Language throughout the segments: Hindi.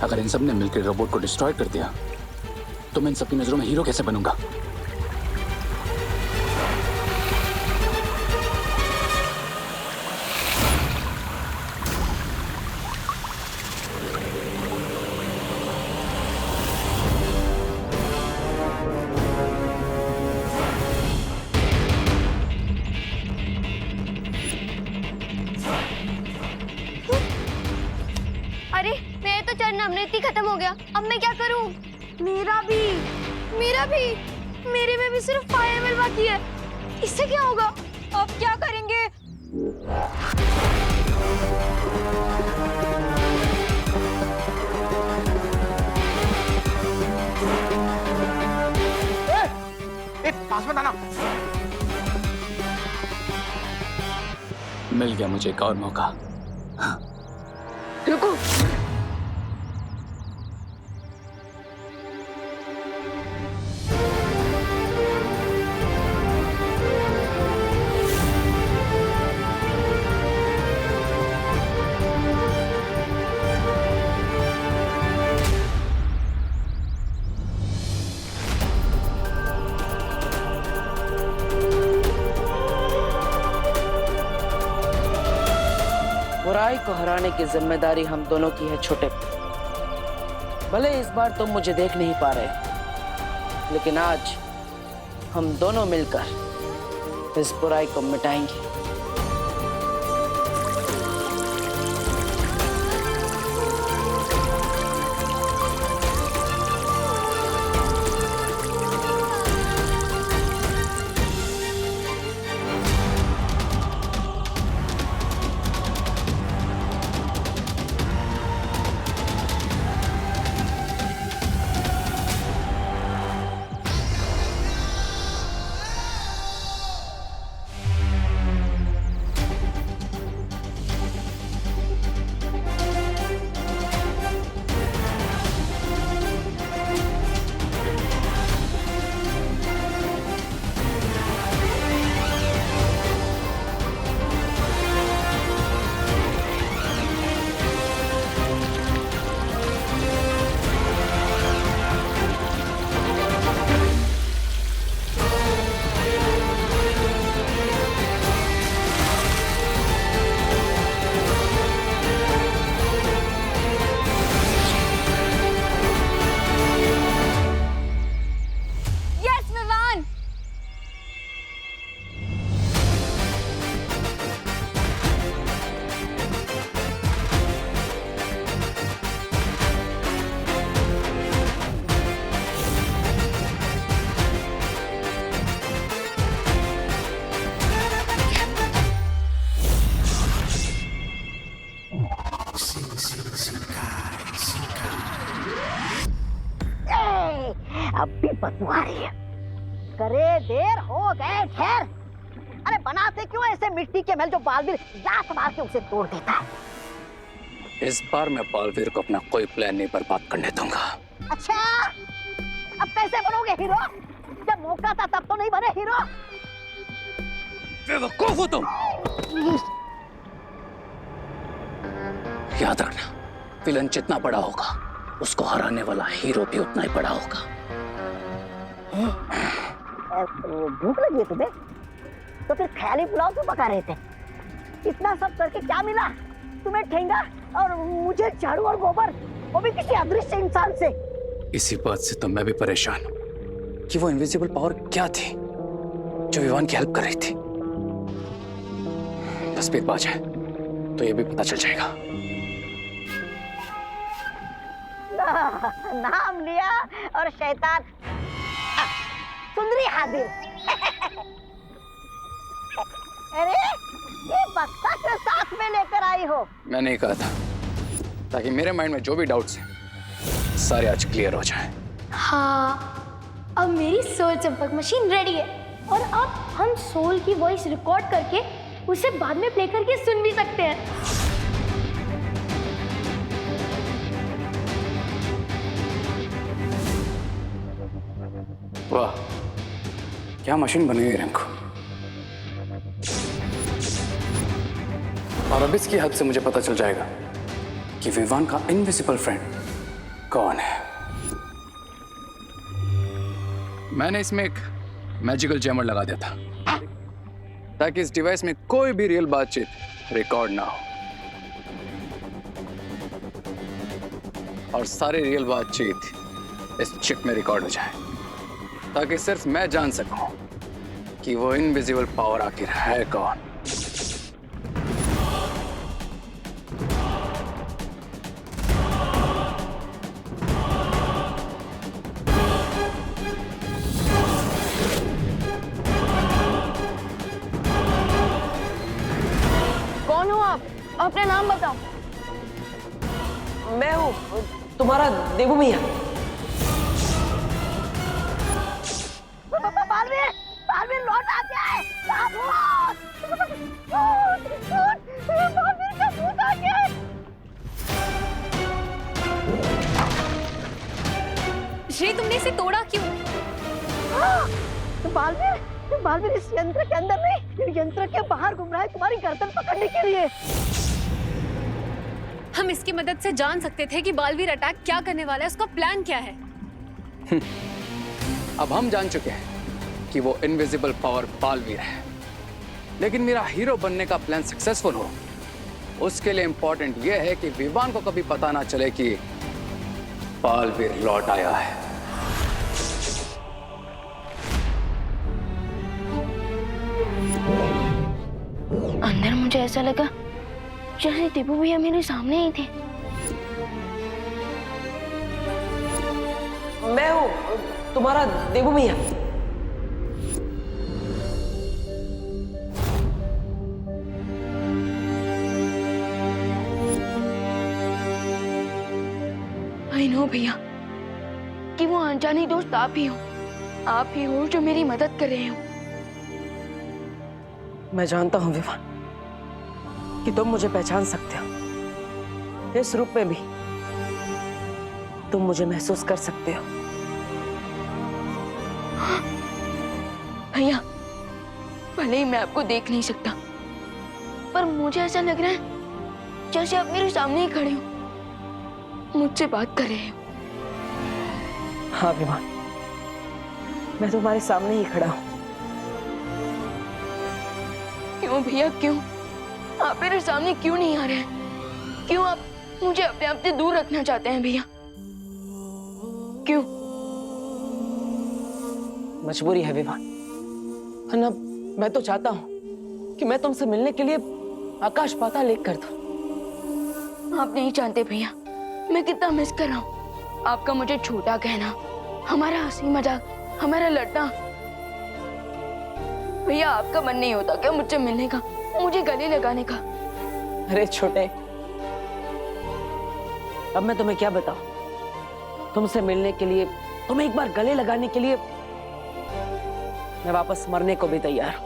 अगर इन सब ने मिलकर रोबोट को डिस्ट्रॉय कर दिया तो मैं इन सबकी नजरों में हीरो कैसे बनूंगा? अरे मेरा तो चढ़ना अमृति खत्म हो गया, अब मैं क्या करूं? मेरा भी। मेरे में भी सिर्फ फायरवेल बाकी है। इससे क्या होगा? अब क्या करेंगे? पास में आना। मिल गया मुझे एक और मौका। रुको। बुराई को हराने की जिम्मेदारी हम दोनों की है छोटे। भले इस बार तुम मुझे देख नहीं पा रहे, लेकिन आज हम दोनों मिलकर इस बुराई को मिटाएंगे। अब भी बदबू आ रही है। करे देर हो गए खैर। अरे बनाते क्यों ऐसे मिट्टी के महल जो बालवीर लात मार के उसे तोड़ देता है। इस बार मैं बालवीर को अपना कोई प्लान नहीं बर्बाद करने दूंगा। अच्छा, अब कैसे बनोगे हीरो? जब मौका था तब तो नहीं बने हीरो। बेवकूफ हो तुम। याद रखना, विलन जितना बड़ा होगा उसको हराने वाला हीरो भी उतना ही बड़ा होगा। भूख लगी है तुम्हें? तो फिर ख्याली पुलाव क्यों पका रहे थे? इतना सब करके क्या मिला तुम्हें? ठेंगा और मुझे झाड़ू और गोबर, वो भी किसी अदृश्य इंसान से। इसी बात से तो मैं भी परेशान हूं कि वो इनविजिबल पावर क्या थी जो विवान की हेल्प कर रही थी। तस्वीर पा जाए तो ये भी पता चल जाएगा। नाम लिया और शैतान सुंदरी हाजिर। अरे ये बक्सा के साथ में लेकर आई हो? मैंने ही कहा था ताकि मेरे माइंड में जो भी डाउट्स हैं सारे आज क्लियर हो जाएं। हाँ, अब मेरी सोल चंपक मशीन रेडी है और अब हम सोल की वॉइस रिकॉर्ड करके उसे बाद में प्ले करके सुन भी सकते हैं। वाह, क्या मशीन बनी हुई रिंकू। और अब इसकी हेल्प से मुझे पता चल जाएगा कि विवान का इनविजिबल फ्रेंड कौन है। मैंने इसमें एक मैजिकल जैमर लगा दिया था ताकि इस डिवाइस में कोई भी रियल बातचीत रिकॉर्ड ना हो और सारी रियल बातचीत इस चिप में रिकॉर्ड हो जाए, ताकि सिर्फ मैं जान सकूं कि वो इनविजिबल पावर आखिर है कौन। कौन हो आप? अपना नाम बताओ। मैं हूँ तुम्हारा देवू भैया। बालवीर लौट आ गया है। बालवीर का भूत आ गया है। श्री, तुमने इसे तोड़ा क्यों? बालवीर इस यंत्र के अंदर नहीं, यंत्र के बाहर घूम रहा है तुम्हारी गर्दन पकड़ने के लिए। हम इसकी मदद से जान सकते थे कि बालवीर अटैक क्या करने वाला है, उसका प्लान क्या है। अब हम जान चुके हैं कि वो इनविजिबल पावर बालवीर है, लेकिन मेरा हीरो बनने का प्लान सक्सेसफुल हो उसके लिए इंपॉर्टेंट यह है कि विवान को कभी पता ना चले कि बालवीर लौट आया है। अंदर मुझे ऐसा लगा जैसे टीपू भैया मेरे सामने ही थे। मैं हूँ तुम्हारा देवू भैया। आई नो भैया कि वो अनजानी दोस्त आप ही हो जो मेरी मदद कर रहे हो। मैं जानता हूँ विवान कि तुम मुझे पहचान सकते हो। इस रूप में भी तुम मुझे महसूस कर सकते हो। भैया, भले ही मैं आपको देख नहीं सकता, पर मुझे ऐसा लग रहा है जैसे आप मेरे सामने ही खड़े हो, मुझसे बात कर रहे हो। हाँ विवान, मैं तुम्हारे सामने ही खड़ा हूँ। क्यों भैया, क्यों आप मेरे सामने क्यों नहीं आ रहे हैं? क्यों आप मुझे अपने आप से दूर रखना चाहते हैं भैया? क्यों? मजबूरी है विवान, वरना मैं तो चाहता हूँ कि मैं तुमसे मिलने के लिए आकाश पाताल एक कर दूं। आप नहीं जानते भैया मैं कितना मिस कर रहा हूँ आपका मुझे छोटा कहना, हमारा हंसी मजाक, हमारा लड़ना। भैया, आपका मन नहीं होता क्या मुझसे मिलने का, मुझे गले लगाने का? अरे छोटे, अब मैं तुम्हें क्या बताऊं? तुमसे मिलने के लिए, तुम्हें एक बार गले लगाने के लिए मैं वापस मरने को भी तैयार हूं।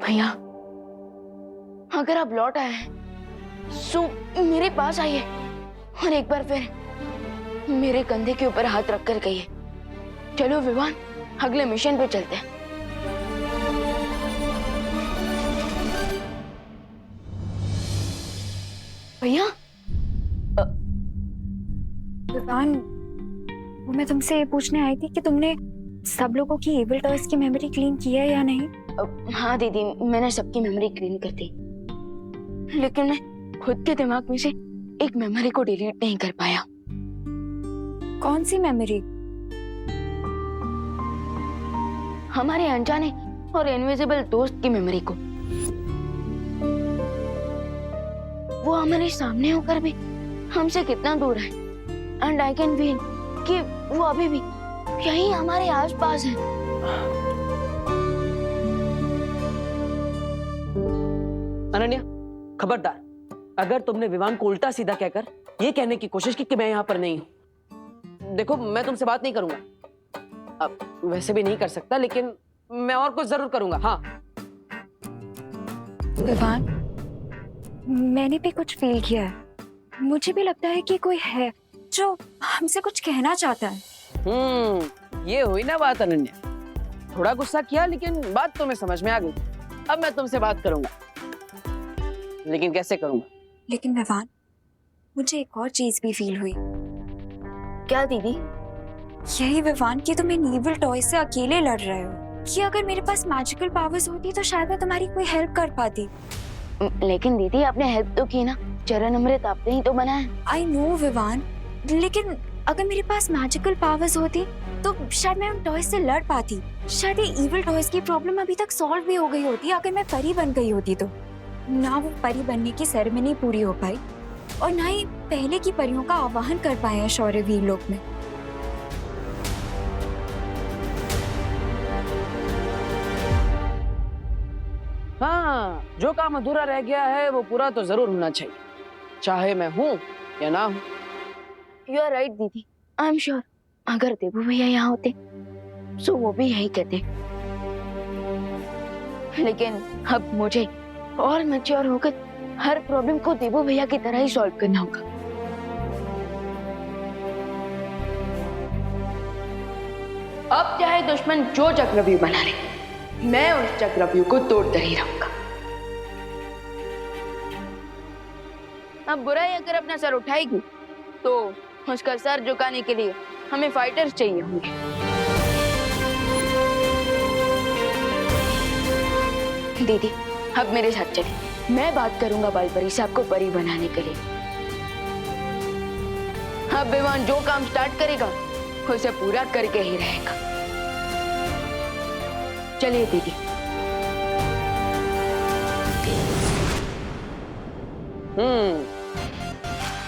भैया, अगर आप लौट आए हैं तो मेरे पास आइए और एक बार फिर मेरे कंधे के ऊपर हाथ रखकर कहिए, चलो विवान, अगले मिशन पे चलते हैं। भैया, विवान, वो मैं तुमसे ये पूछने आई थी कि तुमने सब लोगों की एविल टॉयज की मेमोरी क्लीन की है या नहीं? हाँ दीदी, मैंने सबकी मेमोरी क्लीन कर दी, लेकिन मैं खुद के दिमाग में से एक मेमोरी को डिलीट नहीं कर पाया। कौन सी मेमोरी? हमारे अनजाने और इनविजिबल दोस्त की मेमोरी को। वो हमारे सामने होकर भी हमसे कितना दूर है, एंड आई कैन फील कि वो अभी भी यहीं हमारे आसपास है। अनन्या, खबरदार, अगर तुमने विवान को उल्टा सीधा कहकर ये कहने की कोशिश की कि मैं यहाँ पर नहीं हूँ, देखो मैं तुमसे बात नहीं करूंगा। अब वैसे भी नहीं कर सकता, लेकिन मैं और कुछ जरूर करूंगा। हाँ विवान, मैंने भी कुछ फील किया है। मुझे भी लगता है कि कोई है जो हमसे कुछ कहना चाहता है। ये हुई ना बात अनन्या। थोड़ा गुस्सा किया, लेकिन बात तुम्हें समझ में आ गई। अब मैं तुमसे बात करूंगा, लेकिन कैसे करूंगा? लेकिन विवान, मुझे एक और चीज भी फील हुई। क्या दीदी? यही विवान कि तुम इन इविल टॉय से अकेले लड़ रहे हो, कि अगर मेरे पास मैजिकल पावर्स होती तो शायद मैं तुम्हारी कोई हेल्प कर पाती। लेकिन दीदी आपने हेल्प तो की ना, चरण अमृत आपने ही तो बनाया। आई नो विवान, लेकिन अगर मेरे पास मैजिकल पावर्स होती तो शायद मैं उन टॉयज से लड़ पाती। शायद ये इविल टॉयज की प्रॉब्लम अभी तक सॉल्व भी हो गई होती अगर मैं परी बन गई होती तो। ना वो परी बनने की सेरेमनी पूरी हो पाई और ना ही पहले की परियों का आवाहन कर पाए हैं शौर्यवीर लोक में। हाँ, जो काम अधूरा रह गया है वो पूरा तो जरूर होना चाहिए, चाहे मैं हूँ या ना हूँ। यू आर राइट दीदी, आई एम श्योर अगर देवू भैया यहाँ होते तो वो भी यही कहते। लेकिन अब मुझे और मैच्योर होकर हर प्रॉब्लम को देवू भैया की तरह ही सॉल्व करना होगा। अब चाहे दुश्मन जो चक्रव्यूह बना ले, मैं उस चक्रव्यूह को तोड़कर ही रहूंगा। अब बुराई अगर अपना सर उठाएगी तो उसका सर झुकाने के लिए हमें फाइटर्स चाहिए होंगे। दीदी अब मेरे साथ चलिए, मैं बात करूंगा बालपरी से आपको परी बनाने के लिए। अब विवान जो काम स्टार्ट करेगा उसे पूरा करके ही रहेगा। चलिए दीदी।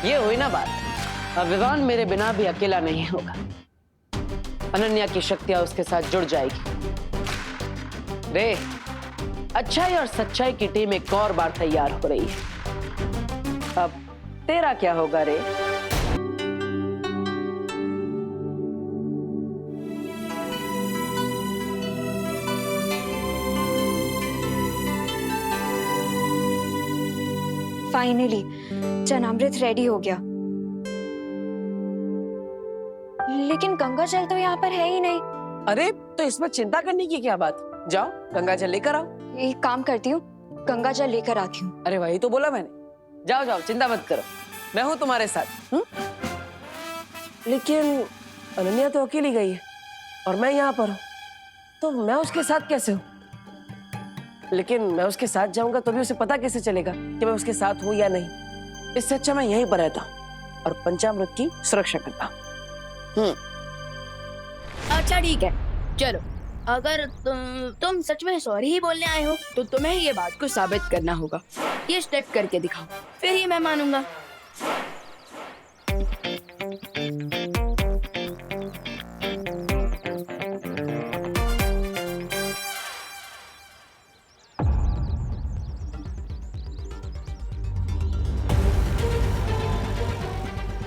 ये हुई ना बात। अब विवान मेरे बिना भी अकेला नहीं होगा, अनन्या की शक्तियां उसके साथ जुड़ जाएगी। रे, अच्छाई और सच्चाई की टीम एक और बार तैयार हो रही है। अब तेरा क्या होगा रे? फाइनली चनामृत रेडी हो गया, लेकिन गंगा जल तो यहाँ पर है ही नहीं। अरे तो इसमें चिंता करने की क्या बात, जाओ गंगा जल लेकर आओ। एक काम करती हूँ, गंगा जल लेकर आती हूँ। अरे वही तो बोला मैंने, जाओ जाओ चिंता मत करो, मैं हूँ तुम्हारे साथ। लेकिन अनन्या तो अकेली गई है और मैं यहाँ पर हूँ, तो मैं उसके साथ कैसे हूँ? लेकिन मैं उसके साथ जाऊंगा तो भी उसे पता कैसे चलेगा कि मैं उसके साथ हूँ या नहीं? इससे अच्छा मैं यहीं पर रहता हूँ और पंचामृत की सुरक्षा करता हूँ। अच्छा ठीक है, चलो अगर तुम सच में सॉरी ही बोलने आए हो तो तुम्हें ये बात को साबित करना होगा। ये स्टेप करके दिखाओ, फिर ही मैं मानूंगा।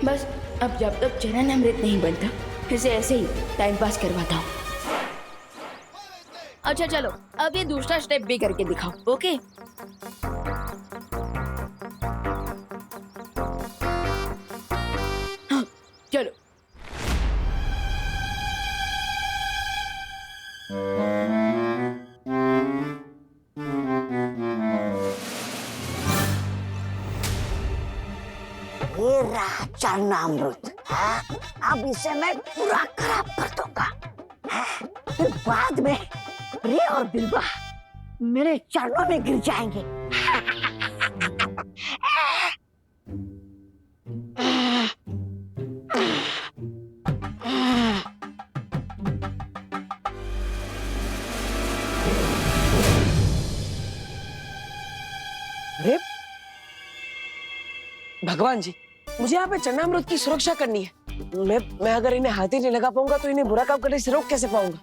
बस अब जब तक चरण अमृत नहीं बनता इसे ऐसे ही टाइम पास करवाता हूँ। अच्छा चलो अब ये दूसरा स्टेप भी करके दिखाओ। ओके हाँ, चलो। ये रहा चरणामृत, अब इसे मैं पूरा खराब कर दूंगा। फिर बाद में रे और बिल्वा मेरे चरणों में गिर जाएंगे। अरे भगवान जी, मुझे यहाँ पे चरणामृत की सुरक्षा करनी है। मैं अगर इन्हें हाथ ही नहीं लगा पाऊंगा तो इन्हें बुरा काम करने से रोक कैसे पाऊंगा?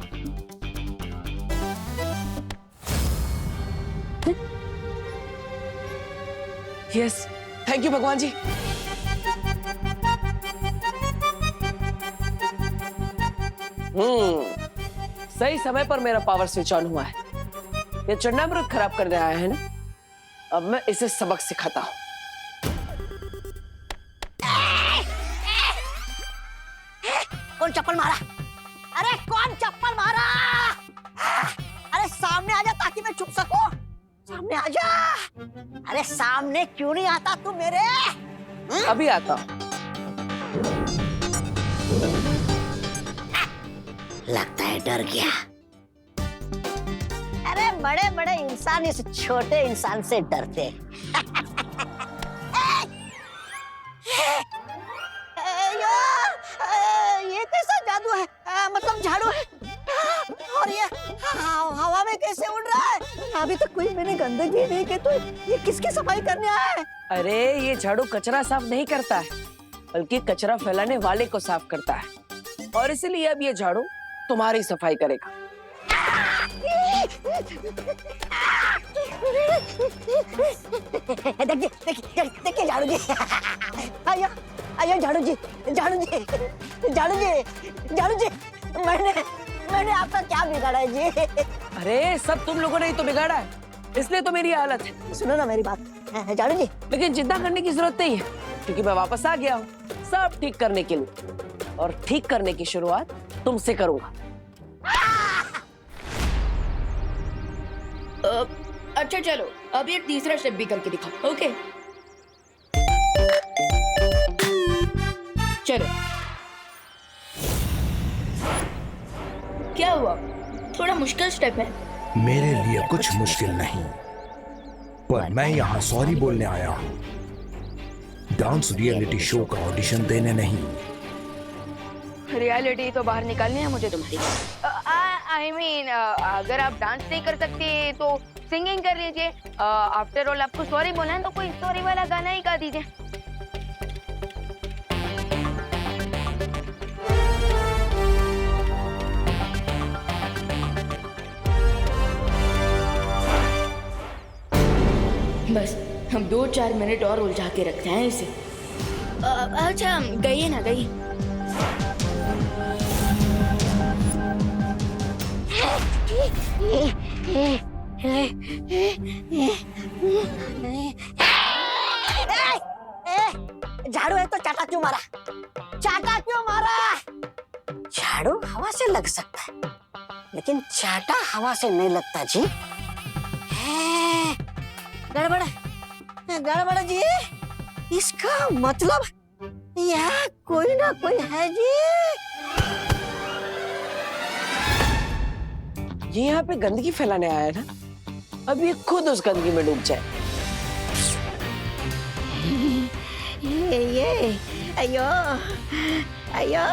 यस, थैंक यू भगवान जी। सही समय पर मेरा पावर स्विच ऑन हुआ है। ये चरणामृत खराब करने आया है ना, अब मैं इसे सबक सिखाता हूँ। कौन चप्पल मारा? अरे कौन चप्पल मारा? अरे सामने आ जा ताकि मैं छुप सकूं। सामने आ जा। अरे सामने क्यों नहीं आता तू मेरे? अभी आता हूँ। लगता है डर गया। अरे बड़े बड़े इंसान इस छोटे इंसान से डरते हैं। ये कैसा जादू है? मतलब झाड़ू है और ये हवा में कैसे उड़ रहा है? अभी तक कोई मैंने गंदगी नहीं की, तो ये किसकी सफाई करने आया है? अरे ये झाड़ू कचरा साफ नहीं करता है, बल्कि कचरा फैलाने वाले को साफ करता है, और इसलिए अब ये झाड़ू तुम्हारी सफाई करेगा। देखिए झाड़ू जी। आइए आइए झाड़ू जी, झाड़ू जी, झाड़ू जी, झाड़ू जी। मैंने आपका क्या बिगाड़ा है जी? अरे सब तुम लोगों ने ही तो बिगाड़ा है, इसलिए तो मेरी हालत है। सुनो ना मेरी बात झाड़ू जी। लेकिन चिंता करने की जरूरत नहीं है, क्योंकि मैं वापस आ गया हूँ सब ठीक करने के लिए, और ठीक करने की शुरुआत तुमसे करूंगा। अच्छा चलो, अब ये तीसरा स्टेप भी करके दिखाओ। ओके चलो। क्या हुआ? थोड़ा मुश्किल स्टेप है। मेरे लिए कुछ मुश्किल नहीं, पर मैं यहाँ सॉरी बोलने आया हूँ, डांस रियलिटी शो का ऑडिशन देने नहीं। रियलिटी तो बाहर निकालनी है मुझे तुम्हारी। आई मीन अगर आप डांस नहीं कर सकते तो सिंगिंग कर लीजिए। आफ्टर ऑल आपको सॉरी बोलना है तो कोई सॉरी वाला गाना ही गा दीजिए। बस हम 2-4 मिनट और उलझा के रखते हैं इसे। अच्छा गइए ना, गइए। झाड़ू है तो चाटा क्यों मारा? चाटा क्यों मारा? झाड़ू हवा से लग सकता है, लेकिन चाटा हवा से नहीं लगता जी। गड़बड़ है, गड़बड़ जी। इसका मतलब यहाँ कोई ना कोई है जी। ये यहाँ पे गंदगी फैलाने आया है ना, अब ये खुद उस गंदगी में डूब जाए। ये अयो अयो।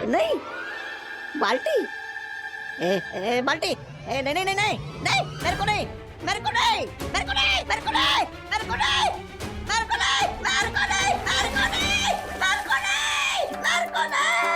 नहीं बाल्टी, बाल्टी। नहीं नहीं नहीं नहीं नहीं, मेरे को नहीं, मेरे को नहीं, मेरे को नहीं, मेरे को नहीं, मेरे को नहीं, मेरे को नहीं, मेरे को नहीं, मेरे को नहीं, मेरे को नहीं, मेरे को नहीं।